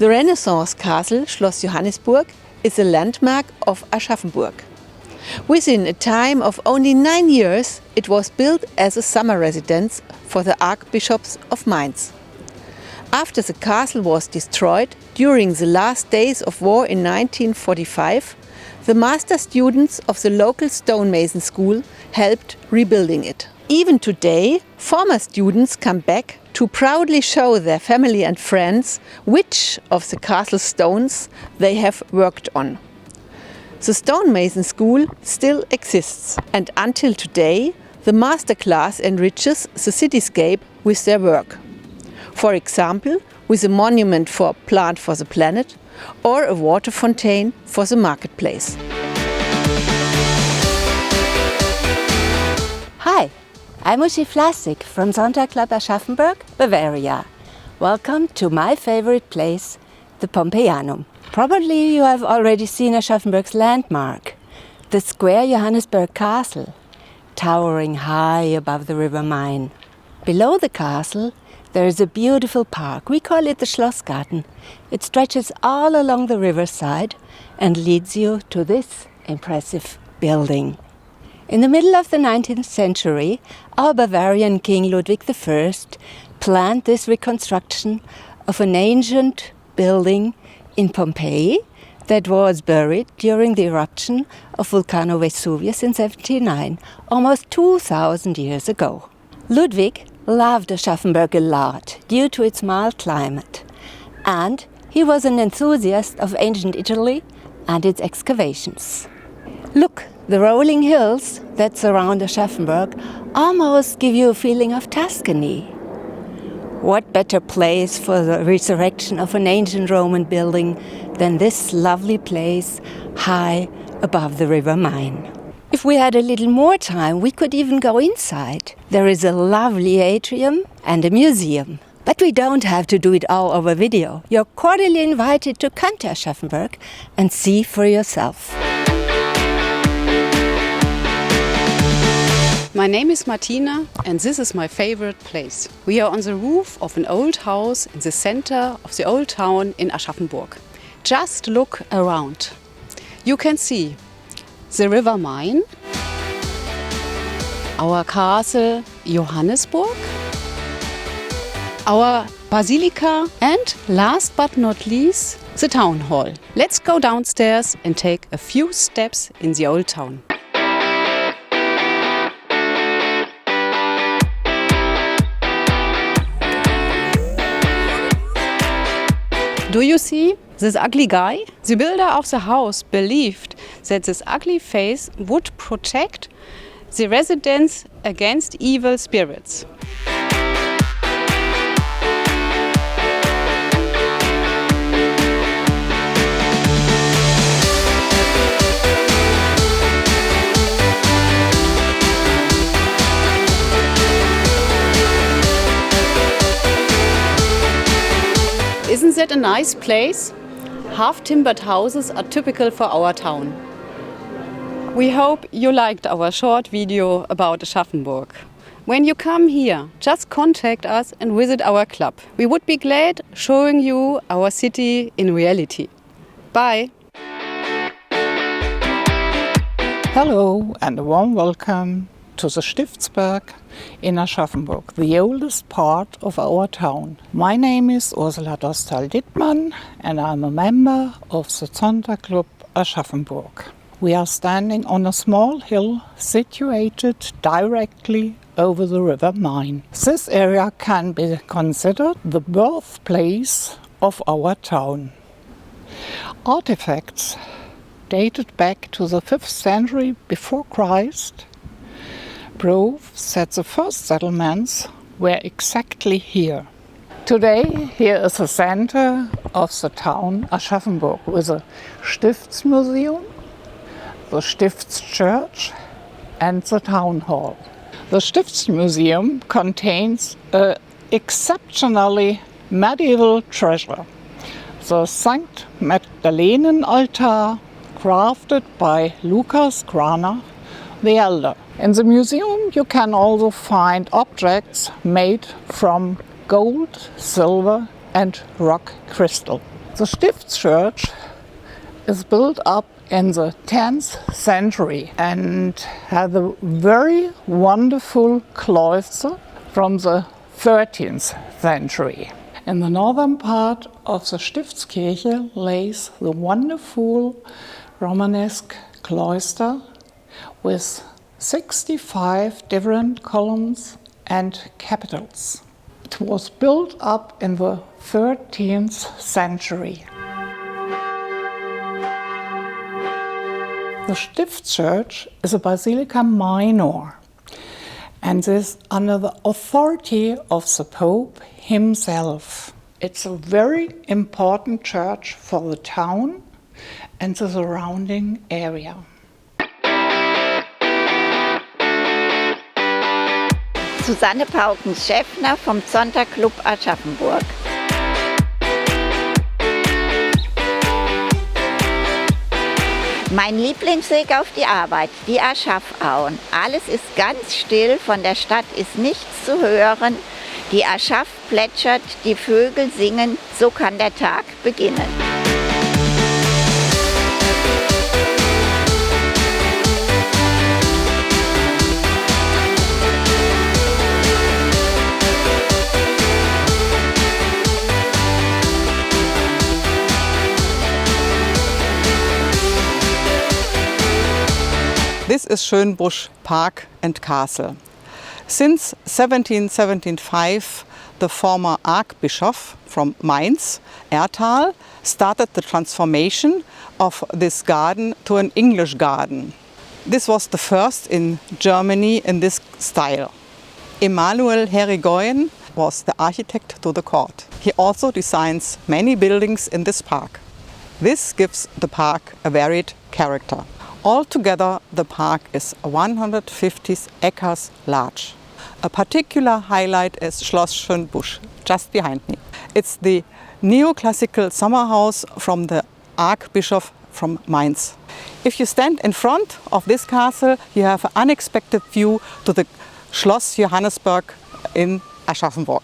The Renaissance castle Schloss Johannisburg is a landmark of Aschaffenburg. Within a time of only 9 years, it was built as a summer residence for the archbishops of Mainz. After the castle was destroyed during the last days of war in 1945, the master students of the local stonemason school helped rebuilding it. Even today, former students come back to proudly show their family and friends which of the castle stones they have worked on. The stonemason school still exists, and until today, the masterclass enriches the cityscape with their work. For example, with a monument for Plant for the Planet or a water fountain for the marketplace. Hi, I'm Uschi Flassig from Zonta Club Aschaffenburg, Bavaria. Welcome to my favorite place, the Pompeiano. Probably you have already seen Aschaffenburg's landmark, the square Johannisburg Castle, towering high above the River Main. Below the castle, there is a beautiful park. We call it the Schlossgarten. It stretches all along the riverside and leads you to this impressive building. In the middle of the 19th century, our Bavarian King Ludwig I planned this reconstruction of an ancient building in Pompeii that was buried during the eruption of Volcano Vesuvius in 1979, almost 2,000 years ago. Ludwig loved Aschaffenburg a lot due to its mild climate, and he was an enthusiast of ancient Italy and its excavations. Look, the rolling hills that surround Aschaffenburg almost give you a feeling of Tuscany. What better place for the resurrection of an ancient Roman building than this lovely place high above the River Main? If we had a little more time, we could even go inside. There is a lovely atrium and a museum. But we don't have to do it all over video. You're cordially invited to come to Aschaffenburg and see for yourself. My name is Martina and this is my favorite place. We are on the roof of an old house in the center of the old town in Aschaffenburg. Just look around. You can see the River Main, our castle Johannisburg, our basilica, and last but not least, the town hall. Let's go downstairs and take a few steps in the old town. Do you see this ugly guy? The builder of the house believed that this ugly face would protect the residents against evil spirits. Isn't that a nice place? Half-timbered houses are typical for our town. We hope you liked our short video about Aschaffenburg. When you come here, just contact us and visit our club. We would be glad showing you our city in reality. Bye! Hello and a warm welcome to the Stiftsberg in Aschaffenburg, the oldest part of our town. My name is Ursula Dostal-Dittmann and I'm a member of the Zonta Club Aschaffenburg. We are standing on a small hill situated directly over the River Main. This area can be considered the birthplace of our town. Artifacts dated back to the 5th century before Christ prove that the first settlements were exactly here. Today, here is the center of the town Aschaffenburg with a Stiftsmuseum, the Stiftschurch and the town hall. The Stiftsmuseum contains an exceptionally medieval treasure, the St. Magdalenen altar crafted by Lucas Cranach the Elder. In the museum you can also find objects made from gold, silver and rock crystal. The Stiftschurch is built up in the 10th century and had a very wonderful cloister from the 13th century. In the northern part of the Stiftskirche lays the wonderful Romanesque cloister with 65 different columns and capitals. It was built up in the 13th century. The Stiftschurch is a basilica minor and is under the authority of the Pope himself. It's a very important church for the town and the surrounding area. Susanne Pauken-Schäffner vom Zonta Club Aschaffenburg. Mein Lieblingsweg auf die Arbeit, die Aschaffauen. Alles ist ganz still, von der Stadt ist nichts zu hören. Die Aschaff plätschert, die Vögel singen, so kann der Tag beginnen. This is Schoenbusch Park and Castle. Since 1775, the former Archbishop from Mainz, Erthal, started the transformation of this garden to an English garden. This was the first in Germany in this style. Emanuel Herigoyen was the architect to the court. He also designs many buildings in this park. This gives the park a varied character. Altogether, the park is 150 acres large. A particular highlight is Schloss Schoenbusch, just behind me. It's the neoclassical summer house from the Archbishop from Mainz. If you stand in front of this castle, you have an unexpected view to the Schloss Johannesburg in Aschaffenburg.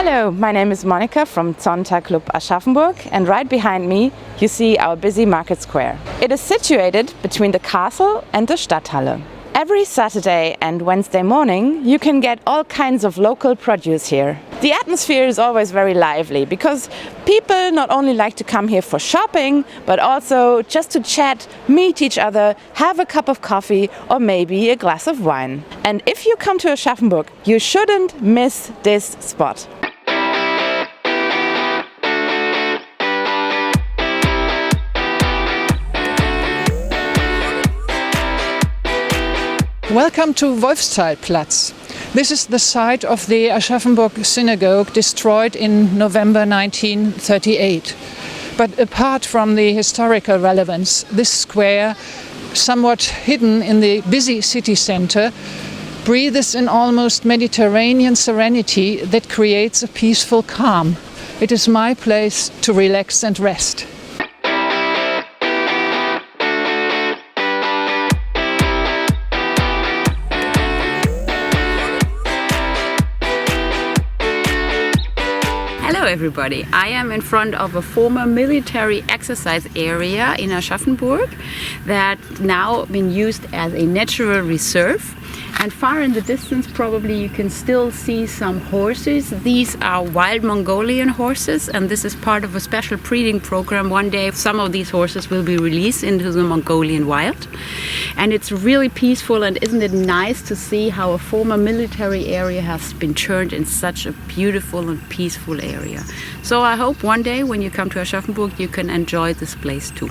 Hello, my name is Monika from Zonta Club Aschaffenburg, and right behind me you see our busy market square. It is situated between the castle and the Stadthalle. Every Saturday and Wednesday morning you can get all kinds of local produce here. The atmosphere is always very lively because people not only like to come here for shopping, but also just to chat, meet each other, have a cup of coffee or maybe a glass of wine. And if you come to Aschaffenburg, you shouldn't miss this spot. Welcome to Voicestyleplatz. This is the site of the Aschaffenburg synagogue destroyed in November 1938. But apart from the historical relevance, this square, somewhat hidden in the busy city center, breathes an almost Mediterranean serenity that creates a peaceful calm. It is my place to relax and rest. Hello everybody, I am in front of a former military exercise area in Aschaffenburg that now been used as a natural reserve. And far in the distance probably you can still see some horses. These are wild Mongolian horses, and this is part of a special breeding program. One day some of these horses will be released into the Mongolian wild. And it's really peaceful, and isn't it nice to see how a former military area has been turned in such a beautiful and peaceful area. So I hope one day when you come to Aschaffenburg you can enjoy this place too.